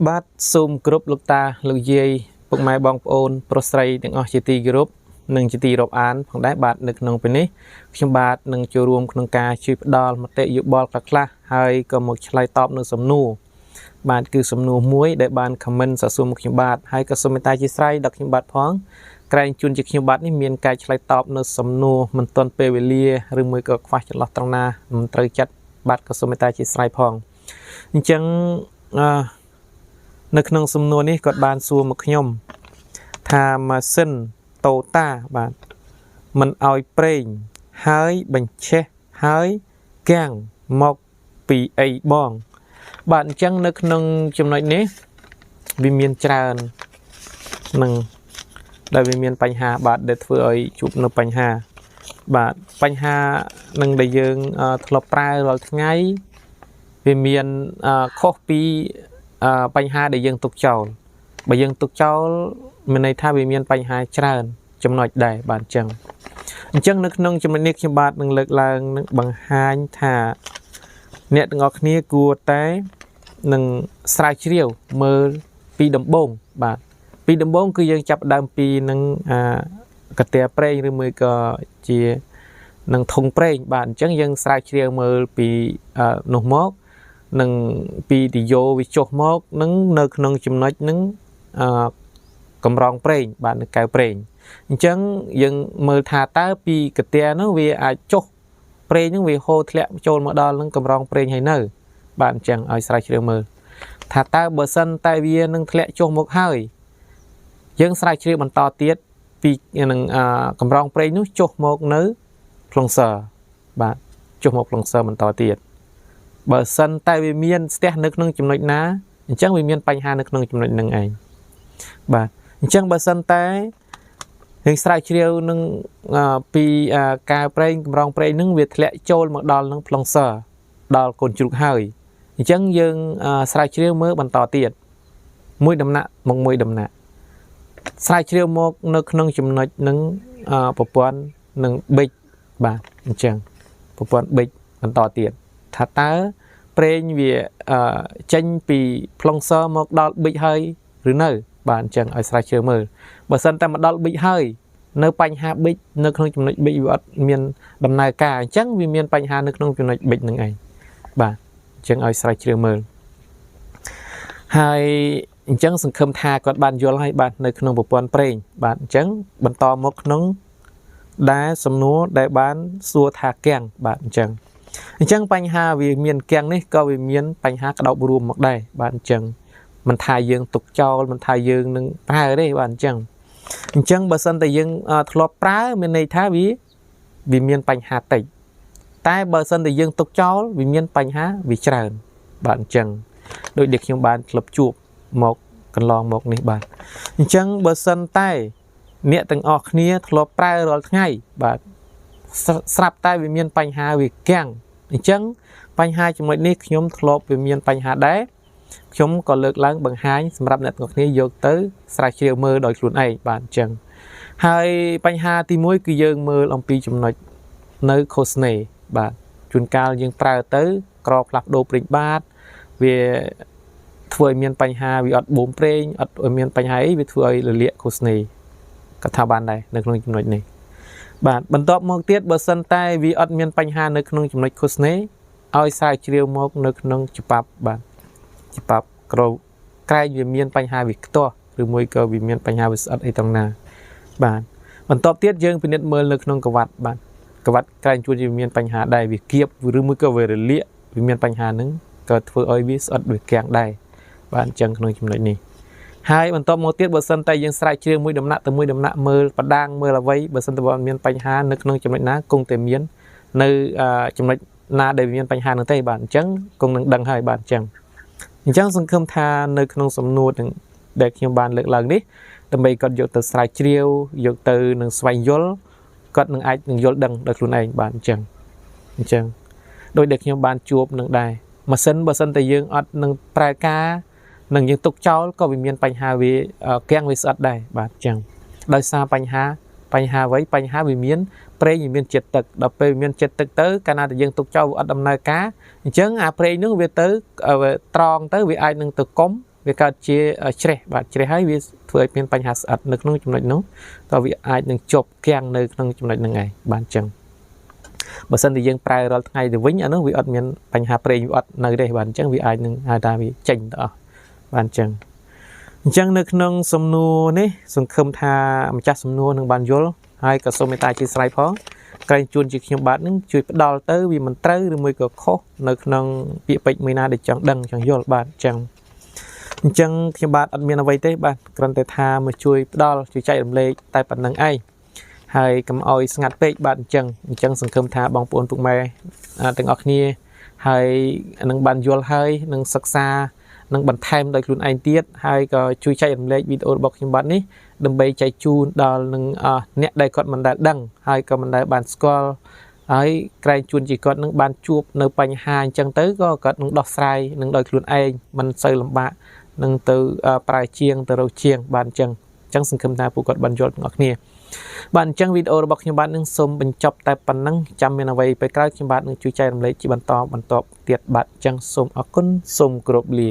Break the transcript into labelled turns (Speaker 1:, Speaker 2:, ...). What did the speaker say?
Speaker 1: បាទសូមគ្រប់លោកតាលោកយាយពុកម៉ែបងប្អូនប្រុសស្រីទាំងអស់ជាទីគោរពនិងជាទីរាប់អានផងដែរបាទនៅក្នុងពេលនេះខ្ញុំបាទនឹងចូលរួមក្នុងការជួយផ្ដល់មតិយោបល់ខ្លះៗហើយក៏មកឆ្លើយតបនៅសំណួរបាទគឺសំណួរមួយដែលបាន comment សរសួរមកខ្ញុំបាទហើយក៏សូមមេត្តាជាស្រ័យដល់ខ្ញុំបាទផងក្រែងជួនជាខ្ញុំបាទនេះមានការឆ្លើយតបនៅសំណួរមិនទាន់ពេលវេលាឬមួយក៏ខ្វះចន្លោះត្រង់ណាមិនត្រូវចិត្តបាទក៏សូមមេត្តាជាស្រ័យផងអញ្ចឹងនៅក្នុងសំណួរនេះគាត់បានសួរមកខ្ញុំថាម៉ាស៊ីនតូតាបាទមិនឲ្យប្រេងហើយបញ្ឆេះហើយកាំងមកពីអីបងបាទអញ្ចឹងនៅក្នុងចំណុចនេះវាមានច្រើននឹងដែលវាមានបញ្ហាបាទដែលធ្វើឲ្យជួបនៅបញ្ហាបាទបញ្ហានឹងដែលយើងធ្លាប់ប្រើរាល់ថ្ងៃវាមានខុសពីបញ្ហាដែលយើងទុកចោលបើយើងទុកចោលមានន័យថាវាមានបញ្ហាច្រើនចំណុចដែរបាទអញ្ចឹងនៅក្នុងចំណុចនេះខ្ញុំបាទនឹងលើកឡើងនឹងបង្ហាញថាអ្នកទាំងអស់គ្នាគួរតែនឹងស្រាវជ្រាវមើលពីដំបូងបាទពីដំបូងគឺយើងចាប់ដើមពីនឹងកាតាប្រេងឬមួយក៏ជានឹងធុងប្រេងបាទអញ្ចឹងយើងស្រាវជ្រាវមើលពីនោះមកនឹងពីទីយោវាចុះមកនឹងនៅក្នុងចំណុចនឹងកម្រងប្រេងបាទនៅកែវប្រេងអញ្ចឹងយើងមើលថាតើពីកាតានោះវាអាចចុះប្រេងនឹងវាហូរធ្លាក់ចូលមកដល់នឹងកម្រងប្រេងហើយនៅបាទអញ្ចឹងឲ្យស្រាវជ្រាវមើលថាតើបើសិនតែវានឹងធ្លាក់ចុះមកហើយយើងស្រាវជ្រាវបន្តទៀតពីនឹងកម្រងប្រេងនោះចុះមកនៅផ្លុងសើបាទចុះមកផ្លុងសើបន្តទៀតបើសិនតែវាមានស្ទះនៅក្នុងចំណុចណាអញ្ចឹងវាមានបញ្ហានៅក្នុងចំណុចហ្នឹងឯងបាទអញ្ចឹងបើសិនតែយើងស្រាវជ្រាវនឹងពីការប្រេងកម្រងប្រេងហ្នឹងវាធ្លាក់ចូលមកដល់នឹងផ្លុងសើដល់កូនជ្រូកហើយអញ្ចឹងយើងស្រាវជ្រាវមើលបន្តទៀតមួយដំណាក់មកមួយដំណាក់ស្រាវជ្រាវមកនៅក្នុងចំណុចនឹងប្រព័ន្ធនឹងប៊ិចបាទអញ្ចឹងប្រព័ន្ធប៊ិចបន្តទៀតថាតើប្រេងវាចេញពីផ្លុងសមកដល់ប៊ិចហើយឬនៅបាទអញ្ចឹងឲ្យស្រាវជ្រាវមើលបើសិនតែមកដល់ប៊ិចហើយនៅបញ្ហាប៊ិចនៅក្នុងចំណុចប៊ិចវាអត់មានដំណើរការអញ្ចឹងវាមានបញ្ហានៅក្នុងចំណុចប៊ិចនឹងឯងបាទអញ្ចឹងឲ្យស្រាវជ្រាវមើលហើយអញ្ចឹងសង្ឃឹមថាគាត់បានយល់ហើយបាទនៅក្នុងប្រព័ន្ធប្រេងបាទអញ្ចឹងបន្តមកក្នុងដែលសំណួរដែលបានសួរថាកាំងបាទអញ្ចឹងបញ្ហាវាមានកាំងនេះក៏វាមានបញ្ហាក្តោបរួមមកដែរបាទអញ្ចឹងមិនថាយើងទុកចោលមិនថាយើងនឹងប្រើទេបាទអញ្ចឹងបើសិនតែយើងធ្លាប់ប្រើមានន័យថាវាមានបញ្ហាតិចតែបើសិនតែយើងទុកចោលវាមានបញ្ហាវាច្រើនបាទអញ្ចឹងដោយដែលខ្ញុំបានធ្លាប់ជួបមកកន្លងមកនេះបាទអញ្ចឹងបើសិនតែអ្នកទាំងអស់គ្នាធ្លាប់ប្រើរាល់ថ្ងៃបាទស្រាប់តែវាមានបញ្ហាវាកាំងអញ្ចឹងបញ្ហាចំណុចនេះខ្ញុំធ្លាប់វាមានបញ្ហាដែរខ្ញុំក៏លើកឡើងបង្ហាញសម្រាប់អ្នកទាំងអស់គ្នាយកទៅស្រាវជ្រាវមើលដោយខ្លួនឯងបាទអញ្ចឹងហើយបញ្ហាទី1គឺយើងមើលអំពីចំណុចនៅខូស្នេបាទជួនកាលយើងប្រើទៅក្រផ្លាស់ប្ដូរប្រេងបាតវាធ្វើឲ្យមានបញ្ហាវាអត់បូមប្រេងអត់ឲ្យមានបញ្ហាអីវាធ្វើឲ្យរលាកខូស្នេក៏ថាបានដែរនៅក្នុងចំណុចនេះបាទបន្ទាប់មកទៀតបើសិនតែវាអត់មានបញ្ហានៅក្នុងចំណុចខូស្នេឲ្យស្រាវជ្រាវមកនៅក្នុងច្បាប់បាទច្បាប់ក្រែងវាមានបញ្ហាវាខ្ទាស់ឬមួយក៏វាមានបញ្ហាវាស្អិតអីត្រង់ណាបាទបន្ទាប់ទៀតយើងពិនិត្យមើលនៅក្នុងក្រវ៉ាត់បាទក្រវ៉ាត់ក្រែងជួនវាមានបញ្ហាដែរវាគៀបឬមួយក៏វារលាកវាមានបញ្ហាហ្នឹងក៏ធ្វើឲ្យវាស្អិតវាកាំងដែរបាទអញ្ចឹងក្នុងចំណុចនេះហើយបន្ទាប់មកទៀតបើសិនតែយើងស្រាវជ្រាវមួយដំណាក់ទៅមួយដំណាក់មើលបដាងមើលអ្វីបើសិនតែមានបញ្ហានៅក្នុងចំណុចណាគង់តែមាននៅចំណុចណាដែលមានបញ្ហានោះទេបាទអញ្ចឹងគង់នឹងដឹងហើយបាទអញ្ចឹងសង្ឃឹមថានៅក្នុងសំណួរទាំងដែលខ្ញុំបានលើកឡើងនេះដើម្បីគាត់យកទៅស្រាវជ្រាវយកទៅនឹងស្វែងយល់គាត់នឹងអាចនឹងយល់ដឹងដោយខ្លួនឯងបាទអញ្ចឹងដោយដែលខ្ញុំបានជួបនឹងដែរម៉ាស៊ីនបើសិនតែយើងអត់នឹងប្រើការនឹងយើងទុកចោលក៏វាមានបញ្ហាវាកាំងវាស្អិតដែរបាទអញ្ចឹងដោយសារបញ្ហាអ្វីបញ្ហាវាមានប្រេងវាមានជាតិទឹកដល់ពេលវាមានជាតិទឹកទៅកាលណាតែយើងទុកចោលវាអត់ដំណើរការអញ្ចឹងអាប្រេងនោះវាទៅត្រង់ទៅវាអាចនឹងទៅកុំ វាកើតជាជ្រេះបាទជ្រេះហើយវាធ្វើឲ្យមានបញ្ហាស្អិតនៅក្នុងចំណុចនោះតើវាអាចនឹងជាប់គាំងនៅក្នុងចំណុចហ្នឹងឯងបាទអញ្ចឹងបើសិនជាយើងប្រើរាល់ថ្ងៃទៅវិញអានោះវាអត់មានបញ្ហាប្រេងវាអត់នៅទេបាទអញ្ចឹងវាអាចនឹងហៅថាវាចេញទៅអស់បាទអញ្ចឹងនៅក្នុងសំណួរនេះសង្ឃឹមថាម្ចាស់សំណួរនឹងបានយល់ហើយក៏សូមមេត្តាអធិស្ឋានផងក្រែងជួនជាខ្ញុំបាទនឹងជួយផ្ដល់ទៅវាមិនត្រូវឬមួយក៏ខុសនៅក្នុងពាក្យពេចន៍មួយណាដែលចង់ដឹងចង់យល់បាទអញ្ចឹងខ្ញុំបាទអត់មានអ្វីទេបាទគ្រាន់តែថាមកជួយផ្ដល់ជួយចែករំលែកតែប៉ុណ្្នឹងឯងហើយកុំអោយស្ងាត់ពេកបាទអញ្ចឹងសង្ឃឹមថាបងប្អូនពុកម៉ែទាំងអស់គ្នាហើយនឹងបានយល់ហើយនឹងសិក្សានឹងបន្ថែមដោយខ្លួនឯងទៀតហើយក៏ជួយចែករំលែកវីដេអូរបស់ខ្ញុំបាទនេះដើម្បីចែកជូនដល់នឹងអ្នកដែលគាត់មិនដែលដឹងហើយក៏មិនដែលបានស្គាល់ហើយក្រែងជួនជាគាត់នឹងបានជួបនៅបញ្ហាអញ្ចឹងទៅក៏គាត់នឹងដោះស្រាយនឹងដោយខ្លួនឯងមិនសូវលំបាកនឹងទៅប្រើជាងទៅរកជាងបាទអញ្ចឹងសង្ឃឹមថាពួកគាត់បានយល់ទាំងអស់គ្នាបាទអញ្ចឹងវីដេអូរបស់ខ្ញុំបាទនឹងសូមបញ្ចប់តែប៉ុណ្ណឹងចាំមានអ្វីពេលក្រោយខ្ញុំបាទនឹងជួយចែករំលែកជាបន្តទៀតបាទអញ្ចឹងសូមអរគុណសូមគោរពលា